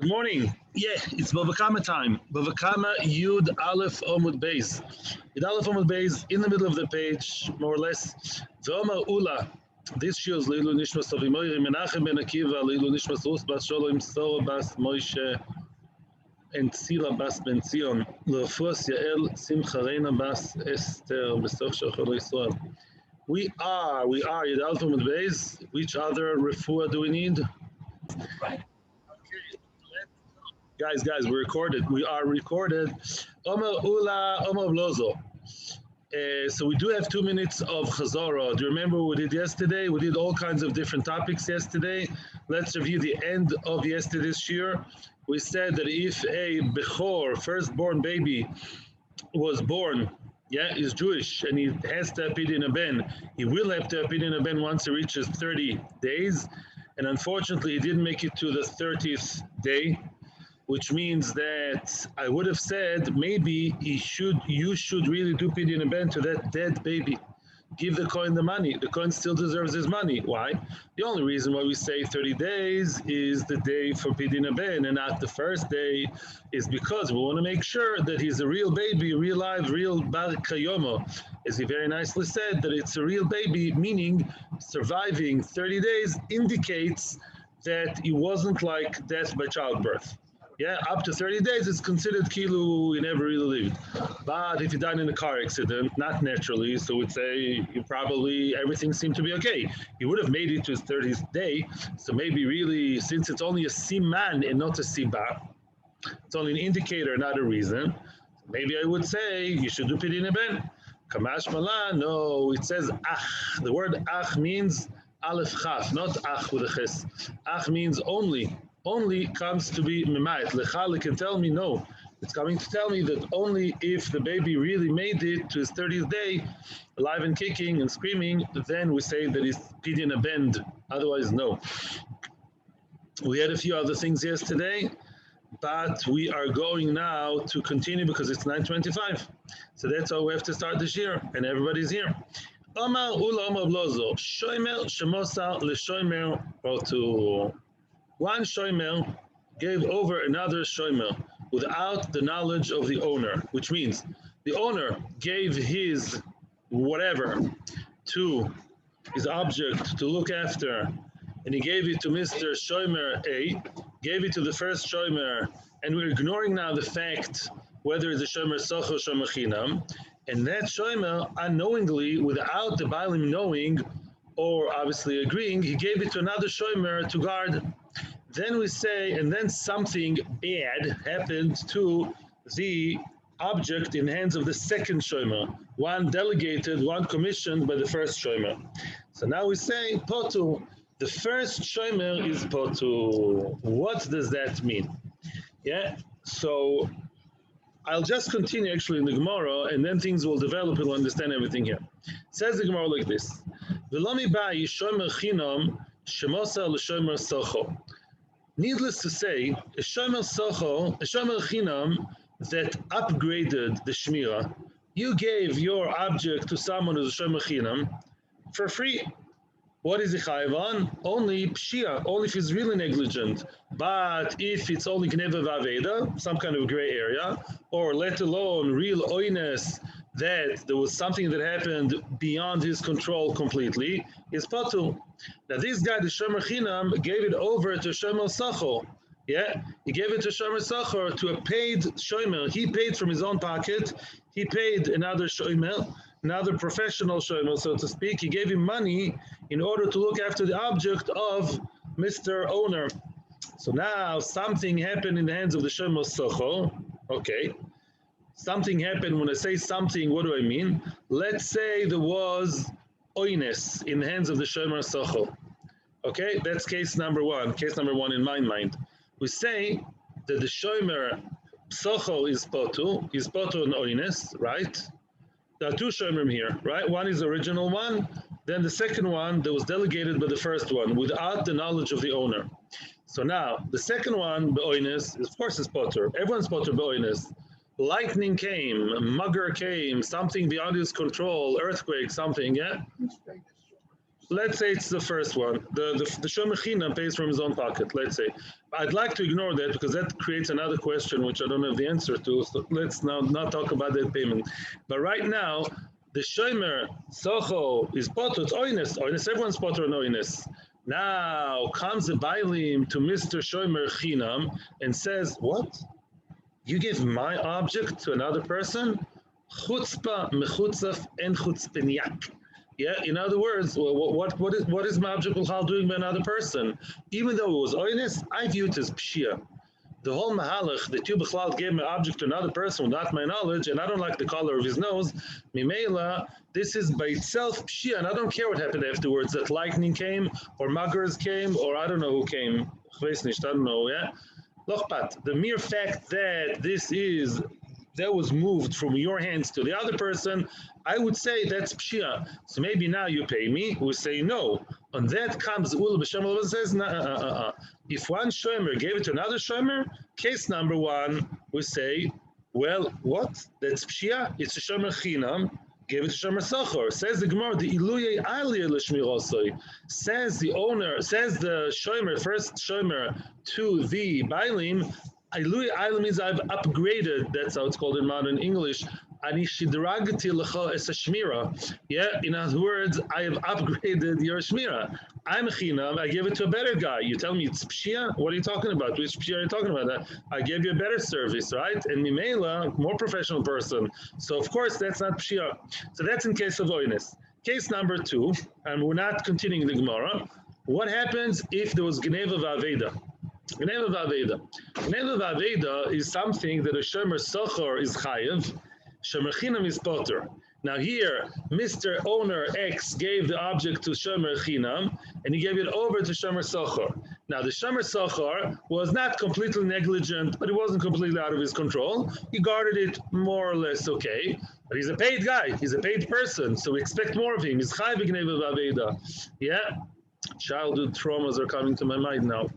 Good morning. Yeah, it's Bava Kama time. Bava Kama Yud Aleph Amud Beis. Yud Aleph Amud Beis in the middle of the page, more or less. V'Omer Ula. This shows Leilu Nishmas Avimoyri Menachem Ben Akiva Leilu Nishmas Rus Bas Sholom Sora Bas Moshe and Tzila Bas Ben Zion L'Refuas Yael Simcha Reina Bas Esther B'Soch Shachol Yisrael. We are Yud Aleph Amud Beis. Which other refuah do we need? Guys, we're recorded. We are recorded. Omer Ula, Omer Blozo. So we do have 2 minutes of Chazorah. Do you remember what we did yesterday? We did all kinds of different topics yesterday. Let's review the end of yesterday's shiur. We said that if a Bechor, firstborn baby, was born, is Jewish, and he has to have Pidyon Ben, he will have to have Pidyon Ben once he reaches 30 days. And unfortunately, he didn't make it to the 30th day, which means that I would have said maybe you should really do Pidyon Ben to that dead baby. Give the coin the money. The coin still deserves his money. Why? The only reason why we say 30 days is the day for Pidyon Ben and not the first day is because we want to make sure that he's a real baby, real live, real bar kayomo. As he very nicely said, that it's a real baby, meaning surviving 30 days indicates that he wasn't like death by childbirth. Up to 30 days, it's considered kilu, he never really lived. But if he died in a car accident, not naturally, so we'd say probably everything seemed to be okay. He would have made it to his 30th day, so maybe really, since it's only a siman and not a siba, it's only an indicator, not a reason, maybe I would say you should do Pidyon Ben. Kamash Malan, no, it says ach. The word ach means aleph chaf, not ach with a ches. Ach means only. Only comes to be mimayit. Lechal can tell me no. It's coming to tell me that only if the baby really made it to his 30th day, alive and kicking and screaming, then we say that it's Pidyon Ben. Otherwise, no. We had a few other things yesterday, but we are going now to continue because it's 9:25. So that's how we have to start this year, and everybody's here. Omar ula omar blozo. Shomer shemosa leshomer otu. One shomer gave over another shomer without the knowledge of the owner, which means the owner gave his whatever to his object to look after, and he gave it to Mr. Shomer A, gave it to the first shomer, and we're ignoring now the fact whether it's a shomer soch or shomer chinam, and that shomer unknowingly, without the baalim knowing or obviously agreeing, he gave it to another shomer to guard. Then we say, and then something bad happened to the object in the hands of the second shomer, one delegated, one commissioned by the first shomer. So now we say, potu, the first shomer is potu. What does that mean? So I'll just continue actually in the Gemara, and then things will develop and we'll understand everything here. It says the Gemara like this, V'lomi ba'i shomer chinam shemosa l'shomer socho. Needless to say, a shomer socho, a shomer chinam that upgraded the shmira, you gave your object to someone who's a shomer chinam for free. What is the chayav on? Only pshia, only if he's really negligent. But if it's only gneva v'aveda, some kind of gray area, or let alone real oines, that there was something that happened beyond his control completely, is patu. Now this guy, the shomer chinam, gave it over to shomer socho. He gave it to shomer socho, to a paid shomer. He paid from his own pocket. He paid another shomer, another professional shomer, so to speak. He gave him money in order to look after the object of Mr. Owner. So now something happened in the hands of the shomer socho. Okay. Something happened. When I say something, what do I mean? Let's say there was oines in the hands of the shomer socho. Okay, that's case number one. Case number one in my mind. We say that the shomer socho is potu and oines, right? There are two shomerim here, right? One is the original one, then the second one that was delegated by the first one without the knowledge of the owner. So now the second one, be'oines, of course is potu. Everyone's potu be'oines. Lightning came, a mugger came, something beyond his control, earthquake, something, let's say it's the first one. The shomer chinam pays from his own pocket, let's say. I'd like to ignore that because that creates another question which I don't have the answer to. So let's now not talk about that payment. But right now, the shomer socho is potter, it's oines. Oines, everyone's potter and oines. Now comes the bailim to Mr. Shomer Chinam and says, what? You give my object to another person? Chutzpah, mechutzaf, and chutzpeniak. Yeah, in other words, what is my object B'chal doing by another person? Even though it was oines, I view it as pshia. The whole mahalach that you B'chal gave my object to another person without my knowledge, and I don't like the color of his nose, mimela, this is by itself pshia, and I don't care what happened afterwards, that lightning came, or muggers came, or I don't know who came. I don't know, yeah? Lochpat, the mere fact that that was moved from your hands to the other person, I would say that's pshia. So maybe now you pay me. We say no. On that comes Ula B'Shem says, if one shomer gave it to another shomer, case number one, we say, well, what? That's pshia? It's a shomer chinam. Gave it to shomer sochor. Says the Gemara, the iluye aliyah l'shmirosoi. Says the owner, says the shomer, first shomer to the bailim, iluye aliyah means I've upgraded, that's how it's called in modern English, ani shidragti lecha es shmira. Yeah, in other words, I have upgraded your shmira. I'm chinam, I give it to a better guy. You tell me it's pshia? What are you talking about? Which pshia are you talking about? I gave you a better service, right? And mimela, more professional person. So of course that's not pshia. So that's in case of oines. Case number two, and we're not continuing the Gemara. What happens if there was Geneva Vaveda? Geneva Vaveda. Geneva Vaveda is something that a shomer sochor is chayev, shomer chinam is potter. Now here, Mr. Owner X gave the object to shomer chinam, and he gave it over to shomer sochor. Now the shomer sochor was not completely negligent, but it wasn't completely out of his control. He guarded it more or less okay. But he's a paid guy. He's a paid person, so we expect more of him. He's chayev Geneva Vaveda. Yeah. Childhood traumas are coming to my mind now,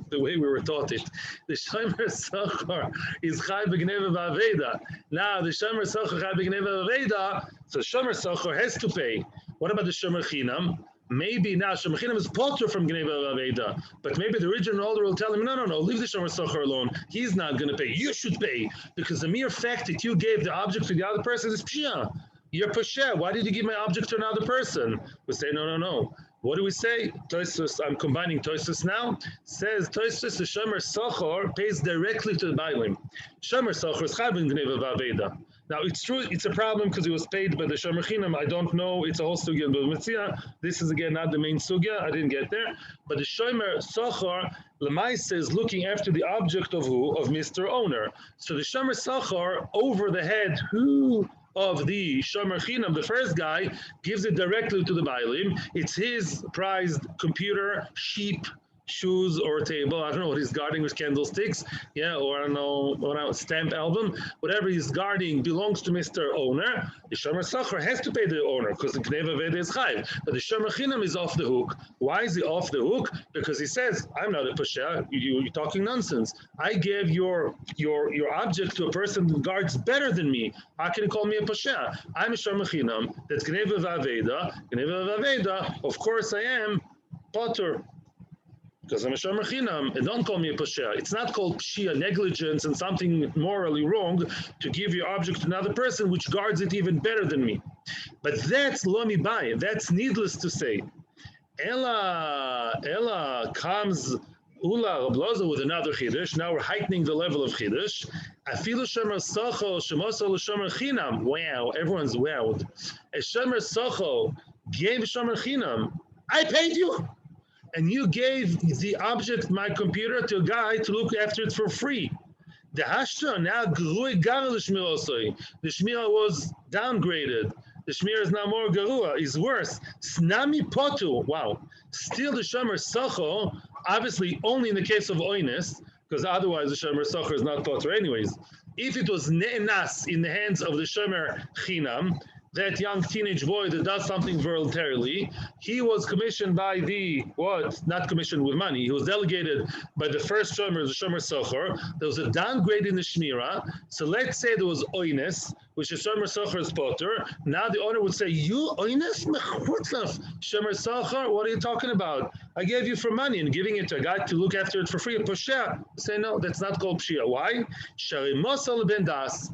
the way we were taught it. The shomer sochor is chai b'gneva v'aveda. Now the shomer sochor chai b'gneva v'aveda, so shomer sochor has to pay. What about the shomer chinam? Maybe now shomer chinam is potter from gneva v'aveda, but maybe the original owner will tell him, no, leave the shomer sochor alone. He's not going to pay. You should pay, because the mere fact that you gave the object to the other person is pshia. You're pasheh. Why did you give my object to another person? We say, no. What do we say? Toisus, I'm combining Toisus now. Says Toisus, the shomer sochor pays directly to the bailim. Shomer sochor is chabin gneva v'aveda. Now it's true, it's a problem because he was paid by the shomer chinam. I don't know, it's a whole sugya in B'Metzia. This is again not the main sugya. I didn't get there. But the shomer sochor, Lemaisa, is looking after the object of who? Of Mr. Owner. So the shomer sochor over the head, who? Of the shomer chinam, the first guy, gives it directly to the bailim. It's his prized computer, sheep, shoes, or table. I don't know what he's guarding with candlesticks, yeah, or I don't know, stamp album. Whatever he's guarding belongs to Mr. Owner. The shomer sochor has to pay the owner because the gneva veda is chayv. But the shomer chinam is off the hook. Why is he off the hook? Because he says, I'm not a pasheh. You're talking nonsense. I gave your object to a person who guards better than me. How can you call me a pasheh? I'm a shomer chinam. That's gneva vaveda. Gneva vaveda, of course I am potter. Because I'm a shomer chinam, and don't call me a pashia. It's not called pshia, negligence, and something morally wrong to give your object to another person which guards it even better than me. But that's lo mi bai. That's needless to say. Ella comes Ula Rabloza with another chiddush. Now we're heightening the level of chiddush. Afilu shomer socho shemoso l'shomer chinam. Wow, everyone's wowed. A shomer socho gave shomer chinam. I paid you. And you gave the object, my computer, to a guy to look after it for free. The hashtra now grui gar l'shmirosoi. The shmira was downgraded. The shmira is now more garua, is worse. Snami potu. Wow. Still the shomer socho, obviously only in the case of oines, because otherwise the shomer socho is not potu anyways. If it was ne'enas in the hands of the shomer chinam, that young teenage boy that does something voluntarily, he was commissioned by not commissioned with money, he was delegated by the first shomer, the shomer socher. There was a downgrade in the shmira. So let's say there was oines, which is shomer socher is potter. Now the owner would say, you oines? Shomer socher, what are you talking about? I gave you for money and giving it to a guy to look after it for free. Poshea. Say, no, that's not called pshia. Why? Sharimosal ben das.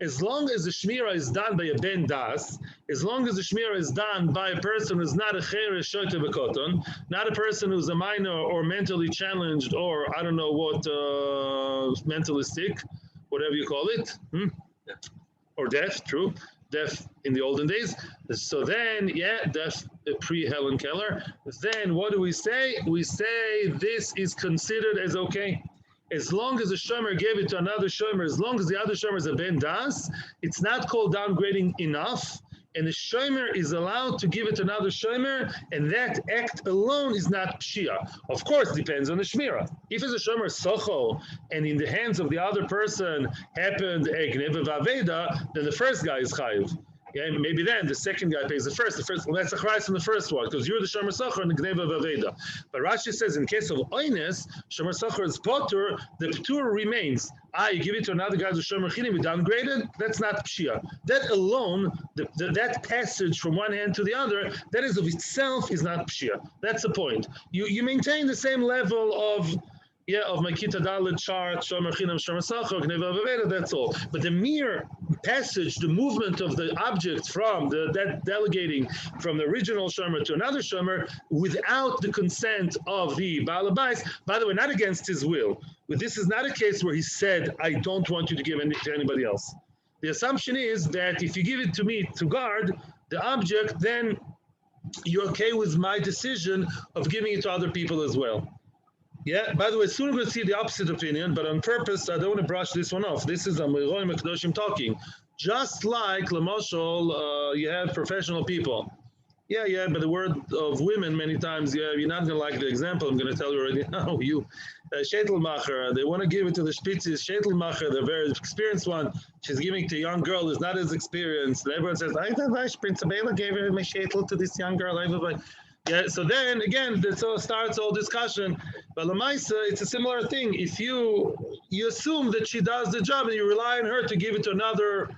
As long as the shmira is done by a ben das, as long as the shmira is done by a person who's not a cheresh shoyte v'koton, not a person who's a minor or mentally challenged or I don't know what, mentalistic, whatever you call it, or deaf, true, deaf in the olden days. So then, deaf pre-Helen Keller. Then what do we say? We say this is considered as okay. As long as the shomer gave it to another shomer, as long as the other shomer is a ben das, it's not called downgrading enough, and the shomer is allowed to give it to another shomer, and that act alone is not pshia. Of course, it depends on the shmira. If it's a shomer socho, and in the hands of the other person happened a gneva v'aveda, then the first guy is chayiv. Yeah, maybe then the second guy pays the first. Well, that's a chayes from the first one because you're the shomer socher and the gneva v'aveda. But Rashi says in case of oines, shomer socher is potter, the ptur remains. You give it to another guy who's shomer chinim, downgraded. That's not pshia. That alone, that passage from one hand to the other, that is of itself is not pshia. That's the point. You maintain the same level of my Kita Dalit chart, shomer chinam, shomer socher, gneva v'aveda. That's all. But the mere passage, the movement of the object from that delegating from the original shomer to another shomer without the consent of the Baal Habais, by the way, not against his will. But this is not a case where he said, I don't want you to give it to anybody else. The assumption is that if you give it to me to guard the object, then you're okay with my decision of giving it to other people as well. Yeah, by the way, soon we're going to see the opposite opinion, but on purpose, I don't want to brush this one off. This is Amiroim HaKadoshim talking. Just like, Lamoshel, you have professional people. Yeah, but the word of women many times, you're not going to like the example. I'm going to tell you already now. Shetelmacher, they want to give it to the Spitzis. Shetelmacher, the very experienced one, she's giving to a young girl who's not as experienced. And everyone says, I don't know, Prince Abela gave her my shetel to this young girl. Yeah, so then again, this all starts all discussion. But Lamaisa, it's a similar thing. If you assume that she does the job and you rely on her to give it to another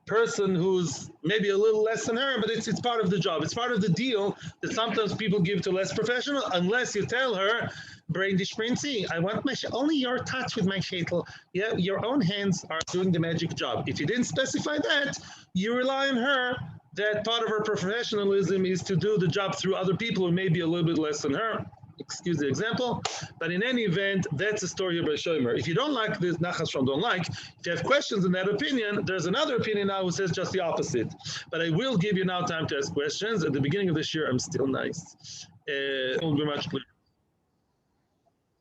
person who's maybe a little less than her, but it's part of the job. It's part of the deal that sometimes people give to less professional, unless you tell her, Brain Dishprinzi, I want only your touch with my shetel. Yeah, your own hands are doing the magic job. If you didn't specify that, you rely on her. That part of her professionalism is to do the job through other people who may be a little bit less than her. Excuse the example. But in any event, that's the story of shomer. If you don't like this, Nachas from don't like, if you have questions in that opinion, there's another opinion now who says just the opposite. But I will give you now time to ask questions. At the beginning of this year, I'm still nice. It won't be much clearer.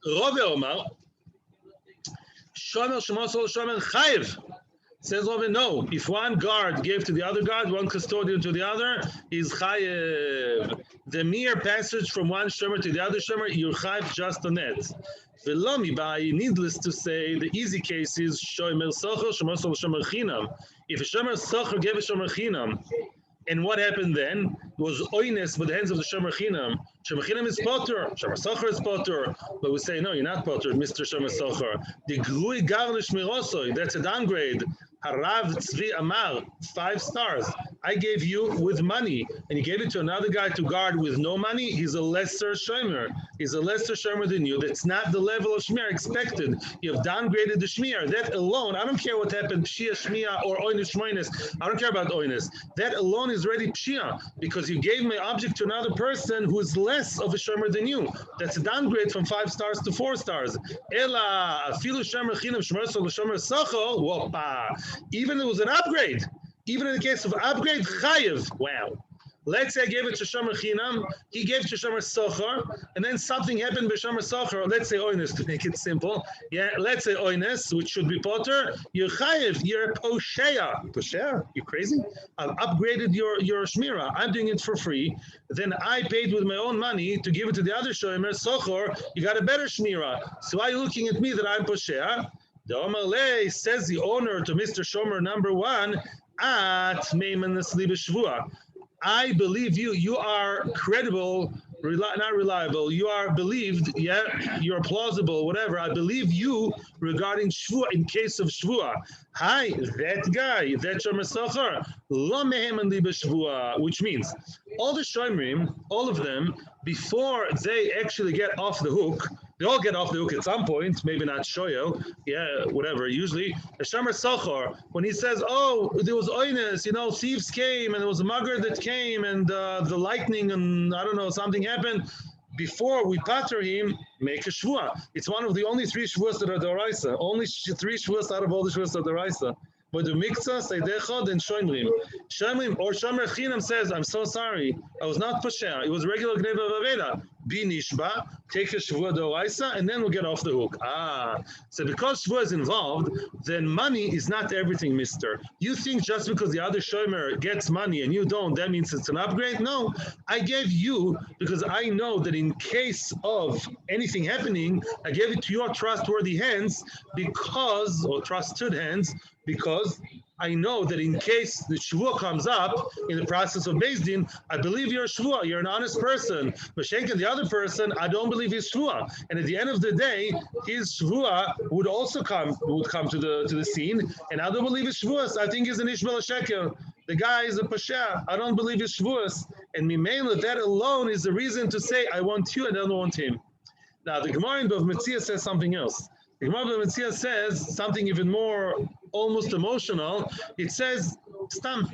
Rove Omar, shomer shemosol shomer chayiv. Says over, no, if one guard gave to the other guard, one custodian to the other, is chayev. The mere passage from one shomer to the other shomer, you're chayev just on that. Velomi by, needless to say, the easy case is shomer socher, shomer shomer chinam. If a shomer socher gave a shomer chinam, and what happened then? It was oines with the hands of the shomer chinam. Shomer chinam is potter, shomer socher is potter. But we say, no, you're not potter, Mr. Shomer socher. The grui garlish mirosoi, that's a downgrade. Harav Tzvi Amar, 5 stars. I gave you with money, and you gave it to another guy to guard with no money. He's a lesser shomer. He's a lesser shomer than you. That's not the level of shmir expected. You have downgraded the shmir. That alone, I don't care what happened, pshia, shmia, or oinus, shmoinus. I don't care about oinus. That alone is already pshia, because you gave my object to another person who is less of a shomer than you. That's a downgrade from 5 stars to 4 stars. Ela, afilu shomer chinam, shomer sol, shomer socho, whopa. Even if it was an upgrade, even in the case of upgrade, chayiv. Wow. Let's say I gave it to shomer chinam, he gave it to shomer socher, and then something happened with shomer socher, let's say oines to make it simple. Yeah, let's say oines, which should be potter. You're chayiv, you're poshea. Poshea? You crazy? I've upgraded your shmira. I'm doing it for free. Then I paid with my own money to give it to the other shomer socher. You got a better shmira. So why are you looking at me that I'm poshea? The Omerle says the owner to Mr. Shomer number 1, At meimanas li b'shvua. I believe you. You are credible, not reliable. You are believed. Yeah, you are plausible. Whatever. I believe you regarding shvua in case of shvua. Hi, that guy, that shomer socher, lo meheman li b'shvua, which means all the shomerim, all of them, before they actually get off the hook. They all get off the hook at some point, maybe not shoyo, yeah, whatever. Usually, the shomer socher, when he says, "Oh, there was oinus, thieves came, and there was a mugger that came, and the lightning, and I don't know, something happened." Before we pater him, make a shvua. It's one of the only three shvuas that are deraisa. Only three shvuas out of all the shvuas are deraisa. But the mikzah, seidechod, and shoimrim. Shoimrim or shomer chinam says, "I'm so sorry, I was not pasher. It was regular gneva vaveda. Be nishba, take a shvua deraisa, and then we'll get off the hook." So because shvua is involved, then money is not everything, mister. You think just because the other shomer gets money and you don't, that means it's an upgrade? No, I gave you because I know that in case of anything happening, I gave it to your trustworthy hands or trusted hands, because I know that in case the shvua comes up in the process of Beis Din, I believe you're a shvua, you're an honest person. Mashenka, the other person, I don't believe he's shvua. And at the end of the day, his shvua would also come to the scene, and I don't believe his shvuas. I think he's an Ishmael Sheker. The guy is a pasha. I don't believe his shvuas. And Mimela, that alone is the reason to say, I want you and I don't want him. Now, the Gemara in Bava Metzia says something else. The Gemara in Bava Metzia says something even more almost emotional. It says, Stam,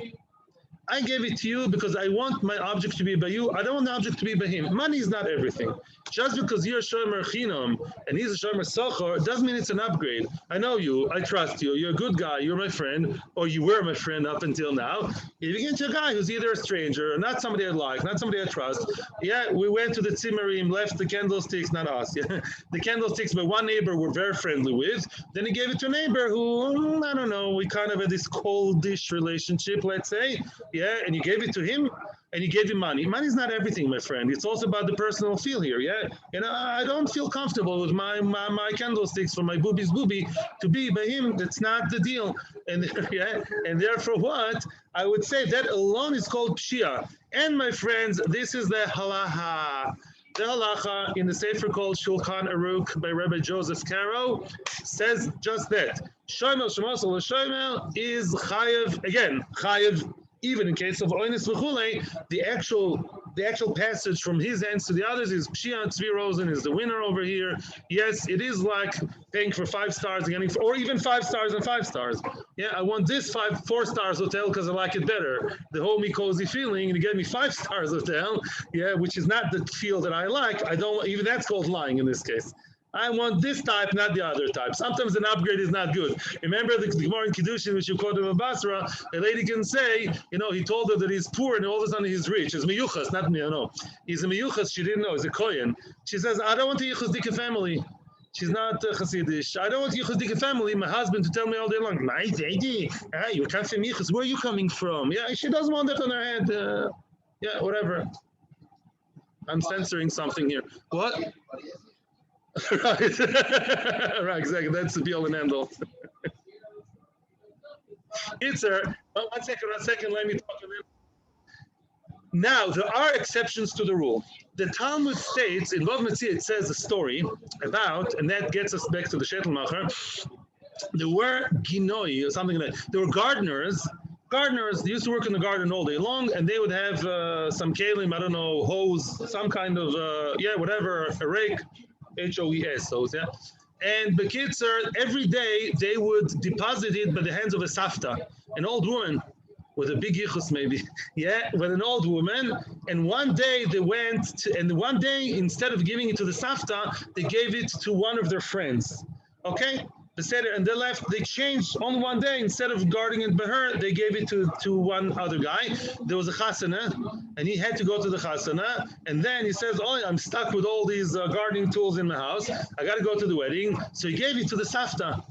I gave it to you because I want my object to be by you. I don't want the object to be by him. Money is not everything. Just because you're a shomer chinam and he's a shomer socher doesn't mean it's an upgrade. I know you. I trust you. You're a good guy. You're my friend, or you were my friend up until now. If you get to a guy who's either a stranger, or not somebody I like, not somebody I trust. Yeah, we went to the Zimmerim, left the candlesticks, not us. Yeah, the candlesticks, but one neighbor we're very friendly with. Then he gave it to a neighbor who, I don't know, we kind of had this coldish relationship, let's say. Yeah, and you gave it to him, and you gave him money. Money is not everything, my friend. It's also about the personal feel here, yeah? And I don't feel comfortable with my candlesticks for my booby's booby to be by him. That's not the deal. And yeah, and therefore what? I would say that alone is called pshia. And my friends, this is the halacha. The halacha in the sefer called Shulchan Aruch by Rabbi Joseph Caro says just that. Shomer shemosel l'shomer is chayev, again, chayev, even in case of oinus v'chulei, the actual passage from his hands to the others is Pshia Tzvi Rosen is the winner over here. Yes, it is like paying for 5 stars, or even 5 stars and 5 stars. Yeah, I want this 4 stars hotel because I like it better. The homey cozy feeling, and you get me 5 stars hotel, yeah, which is not the feel that I like. I don't, even that's called lying in this case. I want this type, not the other type. Sometimes an upgrade is not good. Remember the Gemara in Kiddushin, which you quoted in Basra, a lady can say, he told her that he's poor and all of a sudden he's rich. It's miyuchas, not me, no. He's a miyuchas, she didn't know, he's a kohen. She says, I don't want a yichus family. She's not Hasidish. I don't want a yichus family, my husband, to tell me all day long, my lady, you can't say yichus, where are you coming from? Yeah, she doesn't want that on her head. Yeah, whatever. I'm censoring something here. What? Right, right, exactly. That's the deal and end all. It's a one second. Let me talk a little. Now there are exceptions to the rule. The Talmud states in Bava Metzia, it says a story about, and that gets us back to the Shetelmacher. There were ginoi or something like that. There were gardeners. Gardeners, they used to work in the garden all day long, and they would have some kalim, I don't know, hose, some kind of whatever, a rake. HOES, so yeah. And Bekitzer, every day they would deposit it by the hands of a safta, an old woman with a big yichus maybe, yeah, with an old woman. And one day they went, and one day instead of giving it to the safta, they gave it to one of their friends. Okay? And they left, they changed on one day, instead of guarding it by her, they gave it to one other guy. There was a chasana, and he had to go to the chasana, and then he says, oh, I'm stuck with all these gardening tools in my house, I got to go to the wedding, so he gave it to the safta,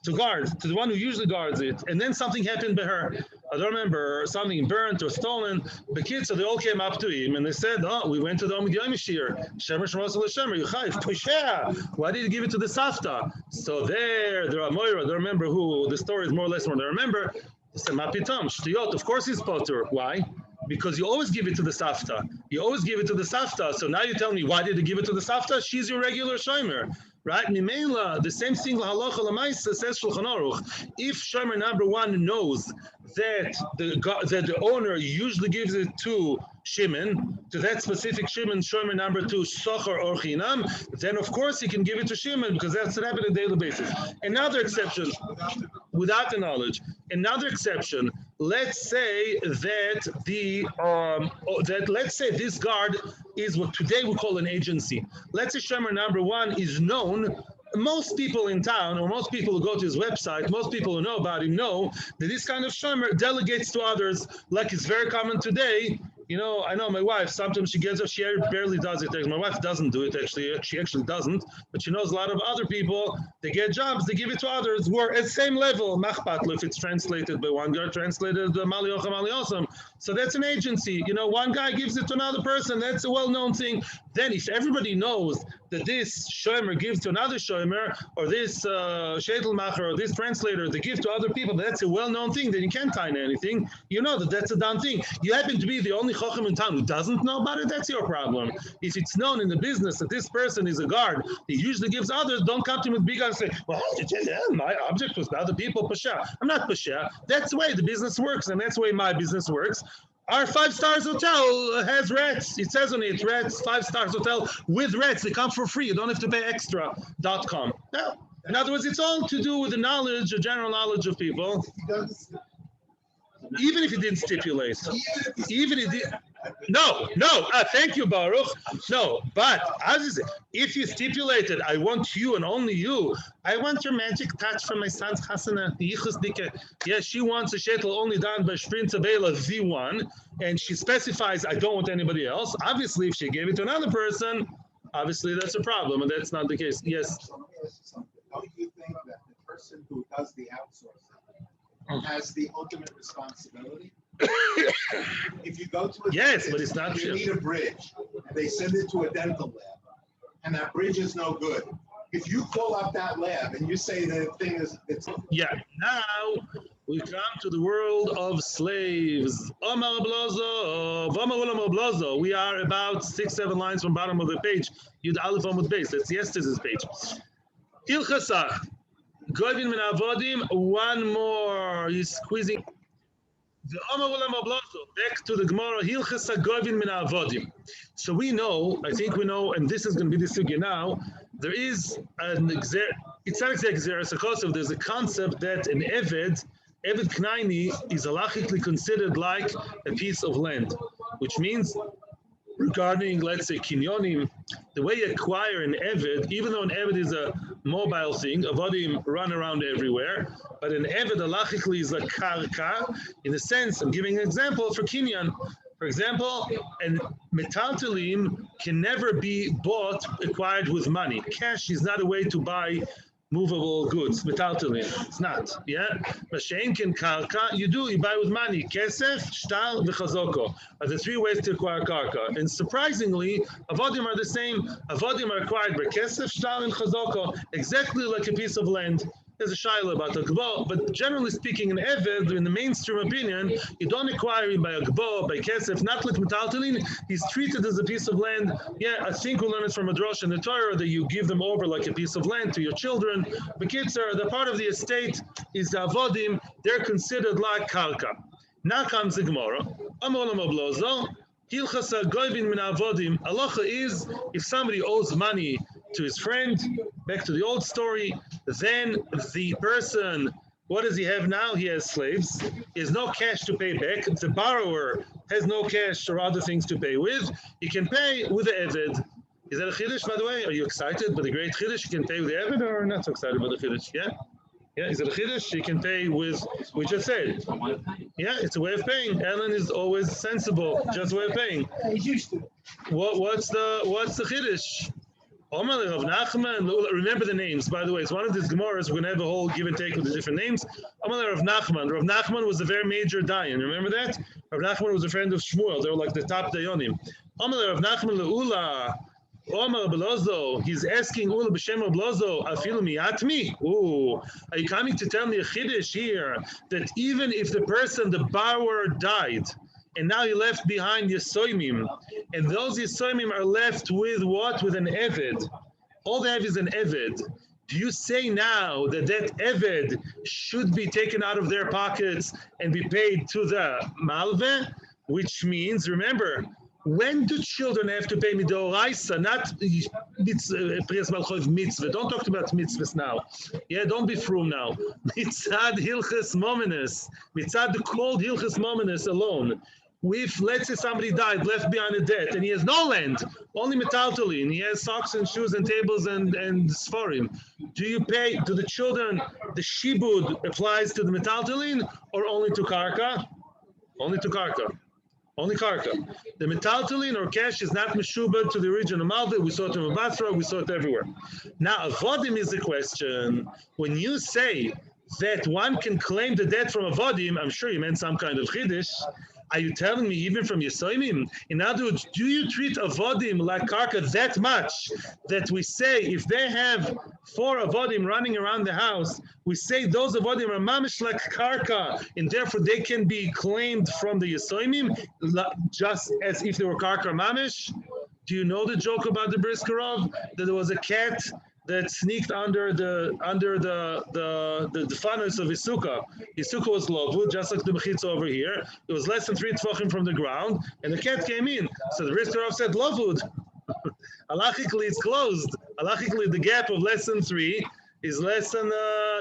to guard, to the one who usually guards it, and then something happened by her. I don't remember, something burnt or stolen. The kids, so they all came up to him and they said, oh, we went to the Amud Yomi shiur. Shomer shemosel l'shomer, Yuchayv, Poshea. Why did you give it to the Safta? So there are Moira, I don't remember who, the story is more or less what I remember. Of course he's potter. Why? Because you always give it to the safta. You always give it to the safta. So now you tell me, why did you give it to the safta? She's your regular shomer, right? Mimela, the same thing, halacha l'maisa says Shulchan Aruch. If shomer number one knows that the owner usually gives it to Shimon, to that specific Shimon, shomer number two, socher or chinam, then of course he can give it to Shimon because that's what happens on a daily basis. Another exception, without the knowledge. Another exception. Let's say that let's say this guard is what today we call an agency. Let's say shomer number one is known. Most people in town, or most people who go to his website, most people who know about him know that this kind of shomer delegates to others, like it's very common today. You know, I know my wife, sometimes she gets up, she barely does it. My wife doesn't do it, actually. She actually doesn't. But she knows a lot of other people, they get jobs, they give it to others who are at the same level. Machpatl, if it's translated by one guy, translated Maliocha Maliosam. So that's an agency. You know, one guy gives it to another person. That's a well-known thing. Then if everybody knows that this shomer gives to another shomer, or this shetelmacher, or this translator, they give to other people, that's a well-known thing, then you can't tie anything. You know that that's a done thing. You happen to be the only chacham in town who doesn't know about it, that's your problem. If it's known in the business that this person is a guard, he usually gives others, don't come to him with big guns and say, well, my object was the other people, pasha. I'm not pasha. That's the way the business works, and that's the way my business works. Our 5-star hotel has rats. It says on it, rats, 5-star hotel with rats. They come for free. You don't have to pay extra.com. No. In other words, it's all to do with the knowledge, the general knowledge of people. Even if he didn't stipulate. Even if he did. No. Thank you, Baruch. No, but as if you stipulated, I want you and only you. I want your magic touch from my son's chasana. Yes, she wants a shetel only done by Sprint Avela V1, and she specifies, I don't want anybody else. Obviously, if she gave it to another person, obviously that's a problem, and that's not the case. Yes. So let me ask you something. Don't you think that the person who does the outsourcing has the ultimate responsibility? If you go to a yes, but it's not you need a bridge, and they send it to a dental lab, and that bridge is no good. If you call up that lab and you say the thing is, it's yeah. Now we come to the world of slaves. Omar Blazo, Omar Ulam Blazo. We are about 6-7 lines from bottom of the page. Yud Aleph Amud Beis. That's yesterday's page. Ilchasach. Govin min avodim. One more. He's squeezing. The Omar Ulam Blazo. Back to the Gemara. Hilchasa Govin min avodim. So we know, I think we know, and this is going to be the sugya now. There is an it's not exactly xerisakosov. There's a concept that an Eved Knaini is halachically considered like a piece of land, which means regarding, let's say, kinyonim, the way you acquire an Eved, even though an Eved is a mobile thing, avodim run around everywhere, but an Eved halachically is a karka, in a sense, I'm giving an example for kinyan. For example, and metaltalim can never be acquired with money. Cash is not a way to buy movable goods. Metaltalim, it's not. Yeah, but she'enken karka, you buy with money. Kesef, shtar, v'chazoko are the three ways to acquire karka. And surprisingly, avodim are the same. Avodim are acquired by kesef, shtar, and chazoko, exactly like a piece of land. There's a shaila about a gbo, but generally speaking, an eved, in the mainstream opinion, you don't acquire him by a gbo, by kesef, not like metaltalin. He's treated as a piece of land. Yeah, I think we learn it from a drush in the Torah that you give them over like a piece of land to your children. But kids are the part of the estate is the avodim. They're considered like karka. Now comes the Gemara. Hilchasa goivin min avodim. Halacha is if somebody owes money to his friend, back to the old story, then the person, what does he have now? He has slaves. He has no cash to pay back. The borrower has no cash or other things to pay with. He can pay with the Eved. Is that a Chiddush, by the way? Are you excited by the great Chiddush? You can pay with the Eved or not so excited by the Chiddush? Yeah? Yeah, is it a Chiddush? You can pay with, we just said. Yeah, it's a way of paying. Ellen is always sensible, just a way of paying. What's the Chiddush? Omar Rav Nachman, remember the names, by the way. It's one of these Gemaras. We're going to have a whole give and take with the different names. Omar Rav Nachman. Rav Nachman was a very major Dayan. Remember that? Rav Nachman was a friend of Shmuel. They were like the top Dayanim. Omar Rav Nachman Le'ula. Omar Belozo, he's asking Ula B'Shem Belozo, Afilu Miatmi. Ooh, are you coming to tell me a chiddush here that even if the person, the borrower, died, and now he left behind Yesoimim, and those Yesoimim are left with what? With an Eved. All they have is an Eved. Do you say now that that Eved should be taken out of their pockets and be paid to the Malve? Which means, remember, when do children have to pay midoraisa, not mitzvah? Don't talk about mitzvahs now. Yeah, don't be frum now. Mitzad hilchas mominus, mitzad the cold hilchas mominus alone. If, let's say, somebody died, left behind a debt, and he has no land, only metaltalin, he has socks and shoes and tables and sforim, do you pay to the children, the shibud applies to the metaltalin, or only to karka? Only to karka. Only karka. The metaltalin or cash is not meshubad to the original malveh. We saw it in Basra, we saw it everywhere. Now, avodim is the question. When you say that one can claim the debt from avodim, I'm sure you meant some kind of chiddush. Are you telling me even from Yesoimim? In other words, do you treat avodim like karka that much that we say if they have 4 avodim running around the house, we say those avodim are mamish like karka, and therefore they can be claimed from the Yesoimim just as if they were karka mamish? Do you know the joke about the Briskerov? That there was a cat that sneaked under the funnels of his sukkah. His sukkah was lovud, just like the mechitza over here. It was less than 3 tefachim from the ground, and the cat came in. So the Briskerov said, lovud. Halachically, it's closed. Halachically, the gap of less than 3 is less than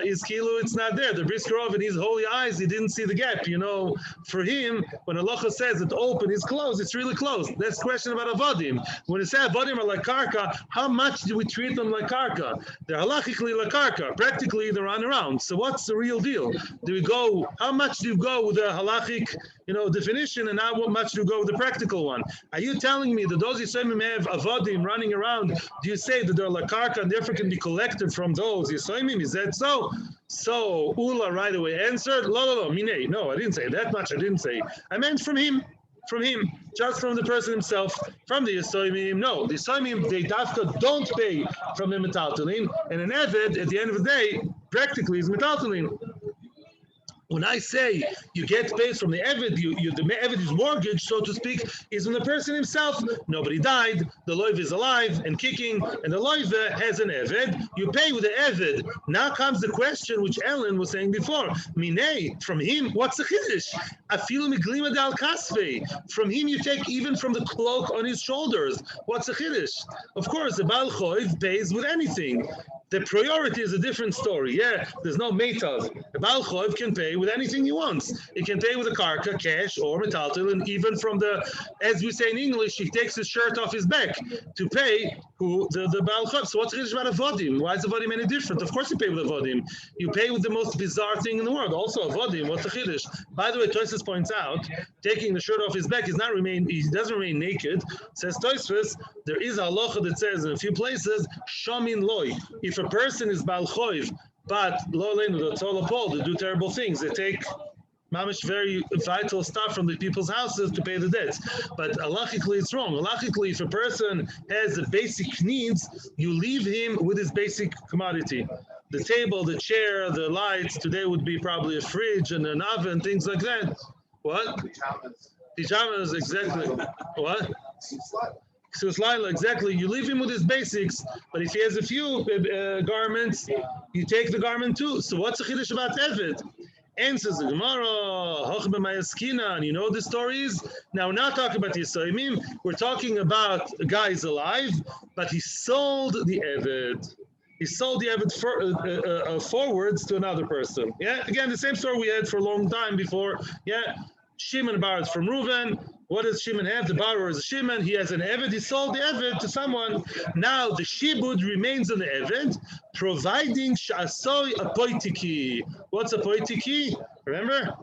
his kilo, it's not there. The Briskerov in his holy eyes, he didn't see the gap. You know, for him, when Allah says it open is closed, it's really closed. That's the question about avodim. When it says avodim are like karka, how much do we treat them like karka? They're halachically like karka. Practically, they run around. So what's the real deal? Do we go, how much do you go with the halachic, definition, and how much do you go with the practical one? Are you telling me that those Yisraelim have avodim running around? Do you say that they're like karka and therefore can be collected from those Yisraelim? Is that so? So Ula right away answered, lo, minei. No, I didn't say that much. I didn't say. I meant from him, just from the person himself, from the Yisraelim. No, the Yisraelim, they dafka don't pay from the metaltalin, and an Eved, at the end of the day, practically is metaltalin. When I say you get paid from the Eved, the Eved is mortgage, so to speak, is when the person himself, nobody died, the loiv is alive and kicking, and the loiv has an Eved, you pay with the Eved. Now comes the question which Ellen was saying before. Minei, from him, what's the chiddush? Afilu miglima de al kasvei. From him you take even from the cloak on his shoulders. What's the chiddush? Of course, the Baal Choiv pays with anything. The priority is a different story. Yeah, there's no meitav. The Baal Choiv can pay with anything he wants. He can pay with a karka, cash, or metaltal, and even from the, as we say in English, he takes his shirt off his back to pay the Baal Choiv. So what's the about avodim? Why is avodim any different? Of course you pay with avodim. You pay with the most bizarre thing in the world. Also avodim. What's the chiddush? By the way, Tosfos points out, taking the shirt off his back he doesn't remain naked. Says Tosfos, there is a halacha that says in a few places, shamin loy. If a person is Baal Choiv, but lo leinu, that's all appalled, they do terrible things. They take mamish very vital stuff from the people's houses to pay the debts. But halachically, it's wrong. Halachically, if a person has the basic needs, you leave him with his basic commodity. The table, the chair, the lights, today would be probably a fridge and an oven, things like that. What? Pajamas, exactly. What? So it's like, exactly. You leave him with his basics, but if he has a few garments, you take the garment too. So what's the chiddush about Eved? Answers the Gemara, and you know the stories. Now we're not talking about the Yisraelim. We're talking about a guy is alive, but he sold the Eved. He sold the Eved forwards to another person. Yeah, again, the same story we had for a long time before. Yeah, Shimon borrows from Reuven. What does Shimon have? The borrower is a Shimon. He has an Eved. He sold the Eved to someone. Now the Shibud remains on the Eved, providing Sha'asoi a poitiki. What's a poitiki? Remember?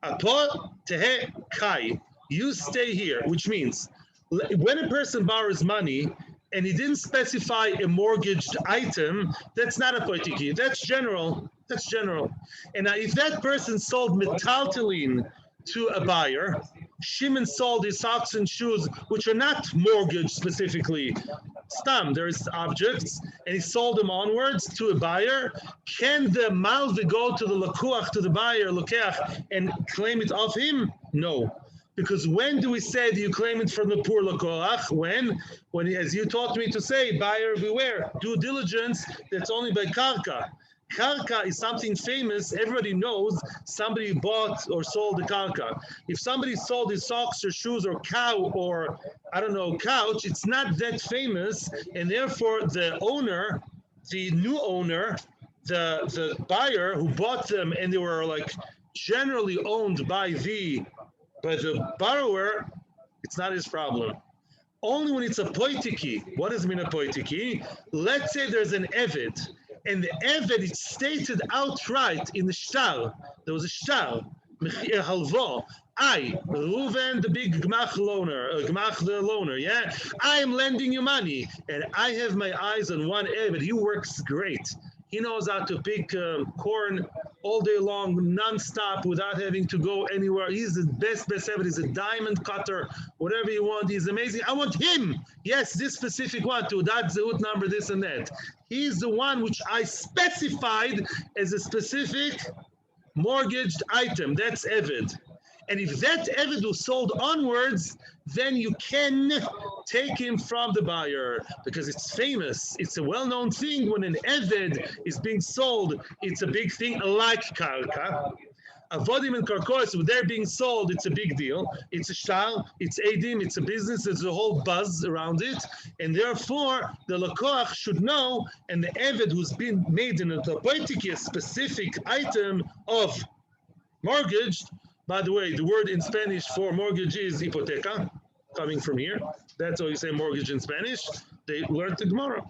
Apo tehe kai. You stay here, which means when a person borrows money and he didn't specify a mortgaged item, that's not a poitiki. That's general. That's general. And now if that person sold metaltalin to a buyer, Shimon sold his socks and shoes, which are not mortgaged specifically, Stam, there's objects, and he sold them onwards to a buyer. Can the malvi go to the lakuach, to the buyer, lokeach, and claim it off him? No. Because when do we say that you claim it from the poor lakoach? When, as you taught me to say, buyer beware, due diligence, that's only by karka. Karka is something famous. Everybody knows somebody bought or sold the karka. If somebody sold his socks or shoes or cow or, I don't know, couch, it's not that famous. And therefore, the owner, the new owner, the buyer who bought them, and they were like generally owned by the borrower, it's not his problem. Only when it's a poitiki. What does it mean a poitiki? Let's say there's an eved, and the eved is stated outright in the shtar. There was a shtar, halvo. I, Reuven, the big gmach loaner, yeah? I am lending you money, and I have my eyes on one eved. He works great. He knows how to pick corn all day long, non-stop, without having to go anywhere. He's the best ever. He's a diamond cutter, whatever you want. He's amazing. I want him. Yes, this specific one, to that zehut number, this and that. He's the one which I specified as a specific mortgaged item. That's Eved. And if that Eved was sold onwards, then you can take him from the buyer because it's famous. It's a well-known thing when an Eved is being sold. It's a big thing like karka. Avodim and karkos, when they're being sold, it's a big deal. It's a shtar, it's edim, it's a business, there's a whole buzz around it. And therefore, the lakoach should know, and the Eved who's been made in a poitiki, a specific item of mortgaged. By the way, the word in Spanish for mortgage is hipoteca, coming from here. That's how you say mortgage in Spanish. They learned the Gemara.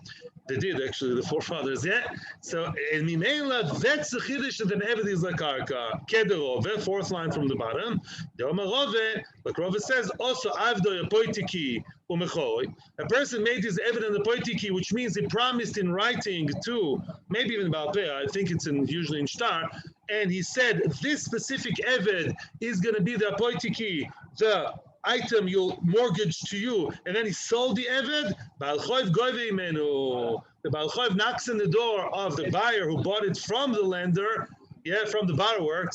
They did, actually, the forefathers, yeah? So, in Mimela, that's the chiddush that an Eved is like karka. Kederove, fourth line from the bottom. The Omarove, like Rove says, also avdo poitiki umechoi. A person made his Eved in the poitiki, which means he promised in writing to, maybe even Balpeh, I think it's usually in shtar, and he said, this specific Eved is going to be the poitiki, the item you'll mortgage to you, and then he sold the Eved, Baal Choiv goyve imenu. The Baal Choiv knocks on the door of the buyer who bought it from the lender, from the borrower,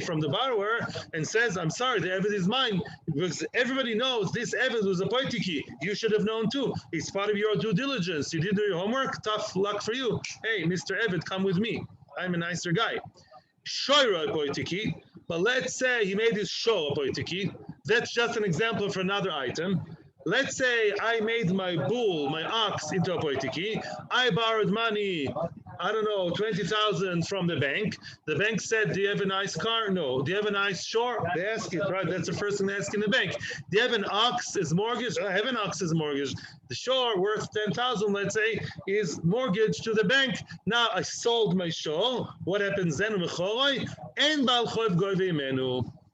from the borrower, and says, I'm sorry, the Eved is mine, because everybody knows this Eved was a poitiki. You should have known too. It's part of your due diligence. You did do your homework, tough luck for you. Hey, Mr. Eved, come with me. I'm a nicer guy. Shoira poitiki, but let's say he made his show a poitiki. That's just an example for another item. Let's say I made my bull, my ox, into a poitiki. I borrowed money, I don't know, 20,000 from the bank. The bank said, do you have a nice car? No. Do you have a nice shore? They ask it, right? That's the first thing they ask in the bank. Do you have an ox as mortgage? I have an ox as mortgage. The shore worth 10,000, let's say, is mortgaged to the bank. Now I sold my shore. What happens then?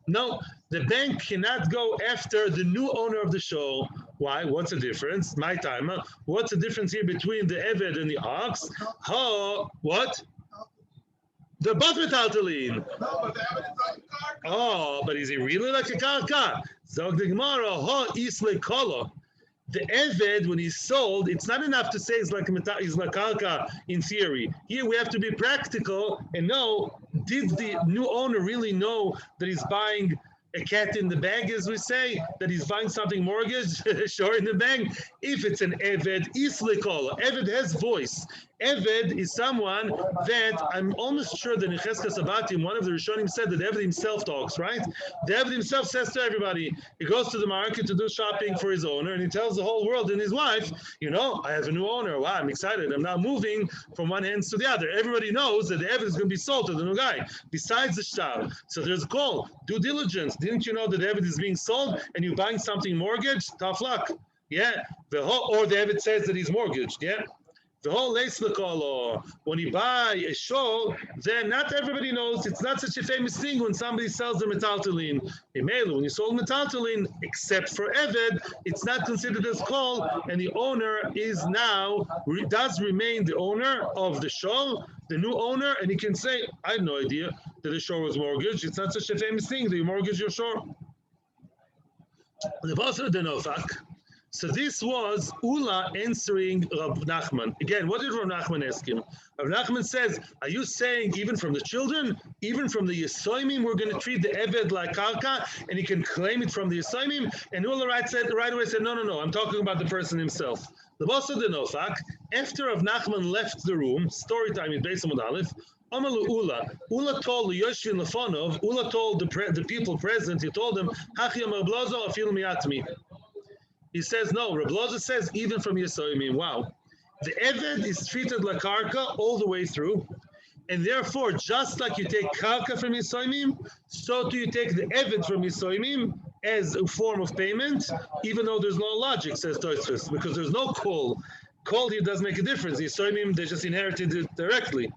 No, the bank cannot go after the new owner of the shore. Why? What's the difference? My time. What's the difference here between the Eved and the ox? What? The both metaltalin. Oh, but is he really like a karka? Zog the Gemara, ha isle kolo. The Eved, when he's sold, it's not enough to say he's like karka in theory. Here we have to be practical and know, did the new owner really know that he's buying a cat in the bag, as we say, that he's buying something mortgaged, sure, in the bank? If it's an Eved, islikol. Eved has voice. Eved is someone that I'm almost sure that in Cheskas Abatim, one of the Rishonim said that Eved himself talks, right? The Eved himself says to everybody, he goes to the market to do shopping for his owner, and he tells the whole world and his wife, I have a new owner. Wow, I'm excited. I'm now moving from one hand to the other. Everybody knows that the Eved is going to be sold to the new guy, besides the shtar. So there's a call, due diligence. Didn't you know that the Eved is being sold and you're buying something mortgaged? Tough luck. Yeah. Or the Eved says that he's mortgaged. Yeah. The whole lace color. When you buy a show, then not everybody knows. It's not such a famous thing when somebody sells the metaltalin. When you sold metaltalin, except for Eved, it's not considered as call, and the owner is now, does remain the owner of the show, the new owner, and he can say, I had no idea that the show was mortgaged. It's not such a famous thing that you mortgage your show. So this was Ula answering Rav Nachman. Again, what did Rav Nachman ask him? Rav Nachman says, are you saying even from the children, even from the Yisoimim, we're going to treat the Eved like karka, and he can claim it from the Yisoimim? And Ula right away said, no, I'm talking about the person himself. The boss of the Nofak, after Rav Nachman left the room, story time in Beis Amud Aleph, Amalu Ula told Yoshvin Lefonov, Ula told the people present, he told them, Hachiyam Rablozo afil miatmi. He says, no, Reb Loza says, even from Yisoimim. Wow. The Eved is treated like karka all the way through. And therefore, just like you take karka from Yisoimim, so do you take the Eved from Yisoimim as a form of payment, even though there's no logic, says Tosfos, because there's no call. Call here doesn't make a difference. Yisoimim, they just inherited it directly.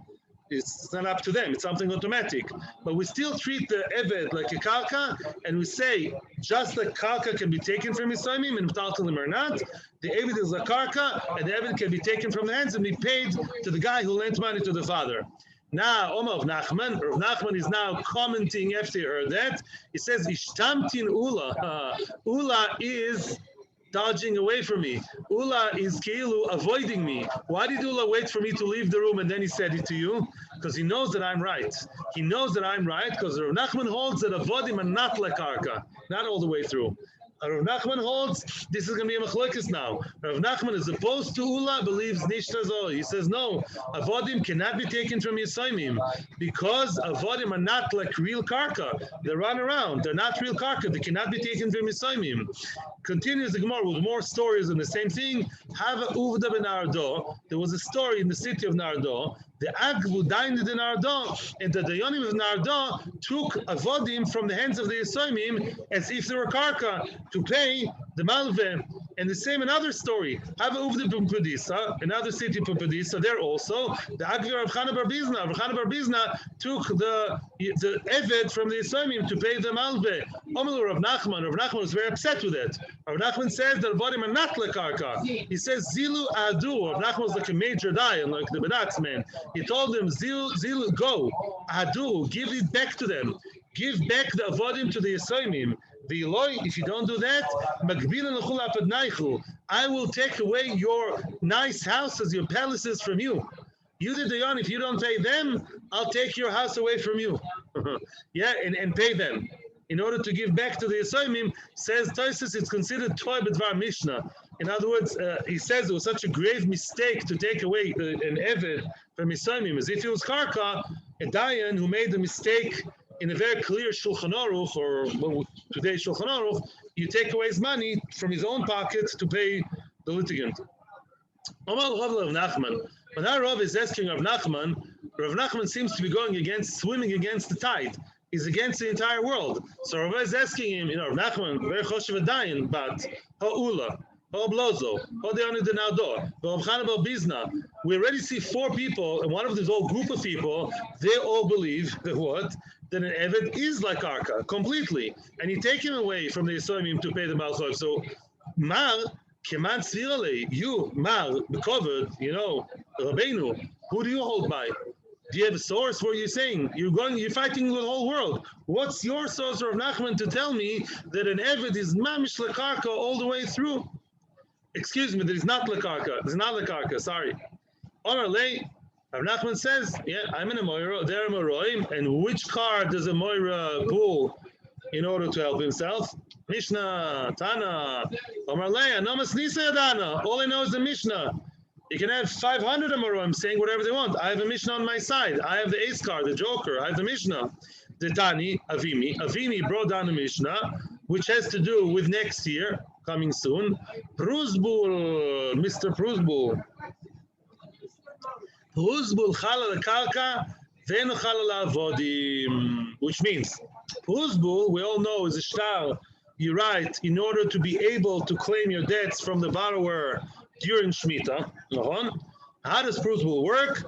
It's not up to them. It's something automatic. But we still treat the Eved like a karka, and we say, just like karka can be taken from Yisoimim and Mtaltalim or not, the Eved is a karka, and the Eved can be taken from the hands and be paid to the guy who lent money to the father. Now, Rav Nachman is now commenting after he heard that. He says, Ishtamtin Ula. Ula is dodging away from me. Ula is keilu avoiding me. Why did Ula wait for me to leave the room and then he said it to you? Because he knows that I'm right. He knows that I'm right because Rav Nachman holds that avodim are not like karka, not all the way through. Rav Nachman holds this is going to be a machlokes now. Rav Nachman, as opposed to Ula, believes nishtazo. He says no, avodim cannot be taken from Yisoimim because avodim are not like real karka. They run around. They're not real karka. They cannot be taken from Yisoimim. Continues the Gemara with more stories on the same thing. Hava uvda ben Nardo. There was a story in the city of Nardo. The Agvu dined in Nardo, and the Dayanim of Nardo took avodim from the hands of the Yisoimim as if they were karka to pay the malve. And the same another story. Have Uvda Pumpadisa, another city Pumpadisa, there also, the Agvi of Chana Bar Bizna. Chana Bar Bizna took the Eved from the Yisoimim to pay the malve. Omer Rav Nachman was very upset with it. Rav Nachman says that avodim are not like karka. He says, Zilu Adu. Rav Nachman was like a major dayan, like the Bedatz man. He told them, Zilu, go, Adu, give it back to them. Give back the avodim to the Yisoimim. The Eloi, if you don't do that, I will take away your nice houses, your palaces from you. You the dayan, if you don't pay them, I'll take your house away from you. Yeah, and pay them. In order to give back to the Yisoimim, says Tosfos, it's considered toy b'dvar Mishnah. In other words, he says it was such a grave mistake to take away an Eved from Yisoimim, as if it was karka, a dayan who made the mistake in a very clear Shulchan Aruch, or today's Shulchan Aruch, you take away his money from his own pocket to pay the litigant. Omar Rav Nachman. When our Rav is asking Rav Nachman seems to be swimming against the tide. He's against the entire world. So Rav is asking him, Rav Nachman, very choshev adayin, but ha'ula, ha'oblozo, ha'de'ani denado, ha'obchana ba'bizna. We already see four people, and one of this whole group of people, they all believe that what? That an Eved is like karka, completely. And you take him away from the Yisoimim to pay the Malchov. So, Mar, Keman Svirale, you, Mar, Bekovad, Rabbeinu, who do you hold by? Do you have a source? What are you saying? You're fighting the whole world. What's your source, Rav Nachman, to tell me that an Eved is mamish lekarka all the way through? Excuse me, that is not lekarka. It's not lekarka, sorry. Omar Lei, Rav Nachman says, yeah, I'm in a moira, they're a moiroim, and which car does a moira pull in order to help himself? Mishnah, Tana, Omar Lei, Anomas Nisa Yadana. All I know is the Mishnah. You can have 500 Amorim saying whatever they want. I have a Mishnah on my side. I have the ace card, the joker. I have the Mishnah. The Tani, Avimi. Avimi brought down a Mishnah, which has to do with next year, coming soon. Pruzbul, Mr. Pruzbul. Pruzbul chala karka, veno chala avodim. Which means, Pruzbul, we all know, is a shtar you write in order to be able to claim your debts from the borrower during Shemitah. How does Pruzbul work?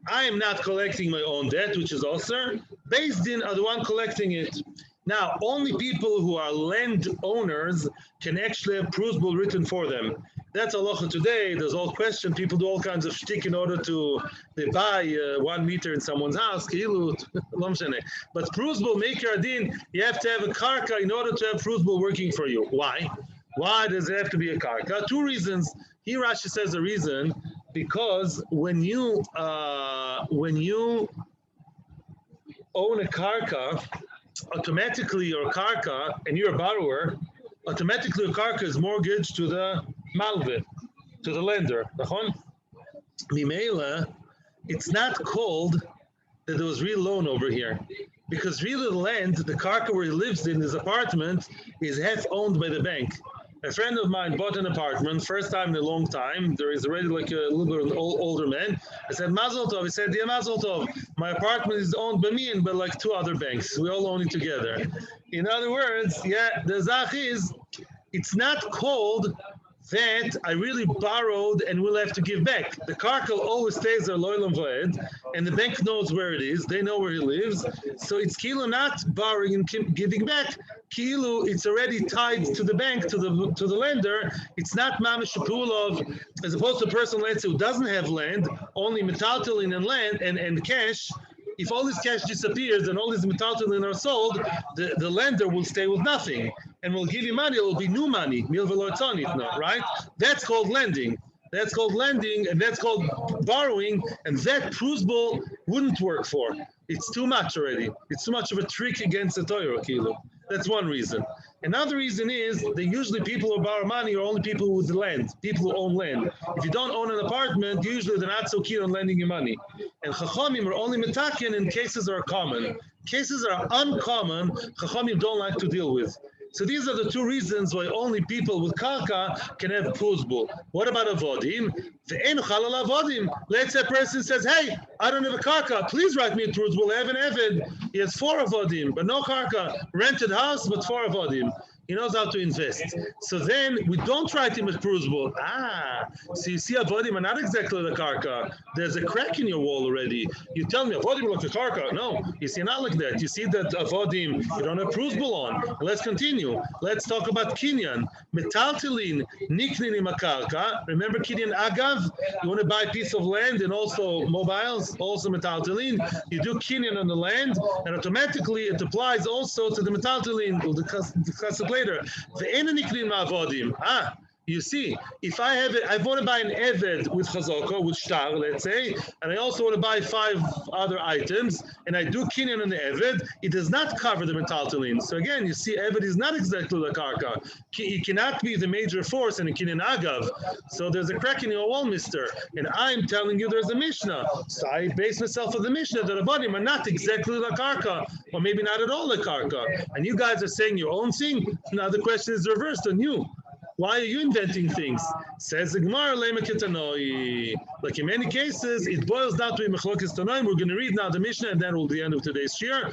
I am not collecting my own debt, which is also Beis Din are the one collecting it. Now, only people who are landowners can actually have Pruzbul written for them. That's halacha today. There's all question. People do all kinds of shtick in order to they buy 1 meter in someone's house. But Pruzbul, make your adin, you have to have a karka in order to have Pruzbul working for you. Why? Why does it have to be a karka? Two reasons. Here Rashi says a reason, because when you own a karka, automatically your karka, and you're a borrower, automatically your karka is mortgaged to the malveh, to the lender. Mimela, it's not called that there was real loan over here, because really the land, the karka where he lives in, his apartment, is half owned by the bank. A friend of mine bought an apartment, first time in a long time. There is already like a little bit of an older man. I said, Mazel Tov. He said, yeah, Mazel Tov. My apartment is owned by me and by like two other banks. We all own it together. In other words, yeah, the zach is, it's not called that I really borrowed and will have to give back. The karka always stays there, loyal and and the bank knows where it is. They know where he lives. So it's kilo not borrowing and giving back. Kilo, it's already tied to the bank, to the lender. It's not mamish of, as opposed to a person, let's say, who doesn't have land, only metaltalin and land and cash. If all this cash disappears and all these metaltalin are sold, the lender will stay with nothing and will give you money. It will be new money, right? That's called lending. That's called lending, and that's called borrowing, and that prusbul wouldn't work for. It's too much already. It's too much of a trick against the Torah, kilo. That's one reason. Another reason is that usually people who borrow money are only people with land, people who own land. If you don't own an apartment, usually they're not so keen on lending you money. And chachamim are only metakin in cases that are common. Cases that are uncommon, chachamim don't like to deal with. So these are the two reasons why only people with karka can have prusbul. What about avodim? Let's say a person says, hey, I don't have a karka. Please write me a prusbul. I have an eved. He has 4 avodim, but no karka. Rented house, but 4 avodim. He knows how to invest. So then we don't write him a prusbul. So you see avodim are not exactly the karka. There's a crack in your wall already. You tell me avodim like the karka. No, you see not like that. You see that avodim you don't have prusbul on. Let's continue. Let's talk about kinyan. Metaltalin niknin im karka. Remember kinyan agav? You want to buy a piece of land and also mobiles, also metaltalin. You do kinyan on the land, and automatically it applies also to the metaltalin. We'll discuss it later. You see, if I want to buy an eved with chazaka, with shtar, let's say, and I also want to buy 5 other items, and I do kinyan on the eved, it does not cover the metaltalin. So again, you see, eved is not exactly the karka. It cannot be the major force in a kinyan agav. So there's a crack in your wall, mister, and I'm telling you there's a mishnah. So I base myself on the mishnah that avodim are not exactly the karka, or maybe not at all the karka. And you guys are saying your own thing. Now the question is reversed on you. Why are you inventing things? Says the Gemara, like in many cases, it boils down to a mechlokes tanoim. We're going to read now the Mishnah, and then will be the end of today's shiur.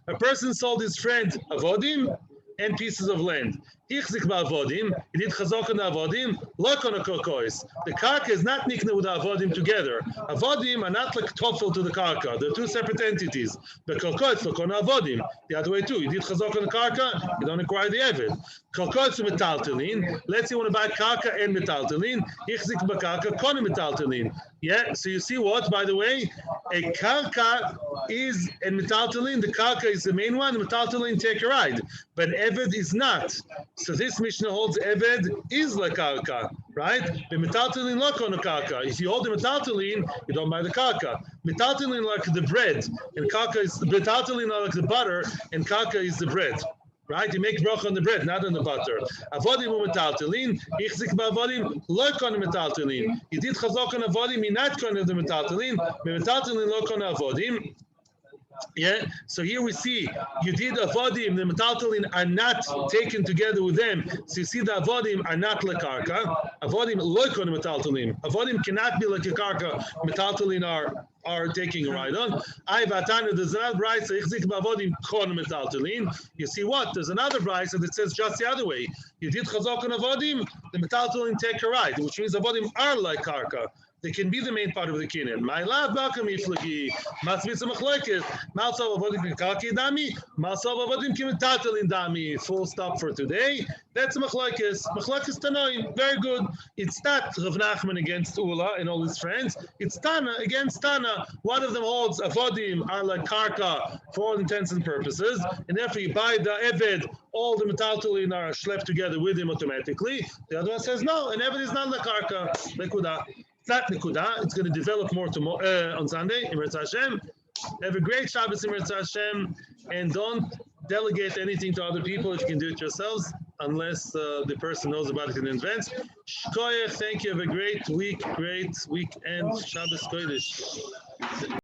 A person sold his friend avodim and pieces of land. He did chazak on the avodim, like on a karkois. The karka is not nikna with the avodim together. Avodim are not like toffel to the karka. They're two separate entities. The karkois look on avodim. The other way too. You did chazak on the karka, you don't acquire the eved. Karkois metaltalin. Let's say you want to buy karka and metaltalin. Ichzik b'karka kon metaltalin. Yeah. So you see what? By the way, a karka is and metaltalin. The karka is the main one. The metaltalin take a ride, but eved is not. So this Mishnah holds eved is like karka, right? The metaltalin look on the karka. If you hold the metaltalin, you don't buy the karka. Metaltalin like the bread, and karka is metaltalin like the butter, and karka is the bread. Right? You make bracha on the bread, not on the butter. Avodim metaltalin, ichzik ba'avodim, look on the metaltalin. You did chazak on avodim, you not on the metaltalin, metaltalin look on avodim. Yeah, so here we see you did avodim, the metaltalin are not taken together with them. So you see the avodim are not like karka. Avodim look on the metaltalin. Avodim cannot be like a karka. Metaltalin are taking a ride on. There's another brayse, so ichzik ba'avodim kon metaltalin. You see what? There's another brayse that says just the other way. You did chazak on avodim, the metaltalin take a ride, which means avodim are like karka. they can be the main part of the kinyan. My love, Bakam Iflagi, Masvitsa Machlokes, Malsav Avodim Kaki Dami, Malsav Avodim Kimitatal in Dami. Full stop for today. That's Machlokes. Machlokes Tanoim, very good. It's not Rav Nachman against Ula and all his friends. It's Tana against Tana. One of them holds Avodim are like karka for all intents and purposes, and therefore you buy the Eved, all the metaltalin are schlepped together with him automatically. The other one says no, an Eved is not like karka. Nekuda. It's not Nekuda. It's going to develop more tomorrow on Sunday. In Hashem. Have a great Shabbos in Hashem, and don't delegate anything to other people if you can do it yourselves, unless the person knows about it in advance. Shkoyach, thank you. Have a great week, great weekend. Shabbos Kodesh.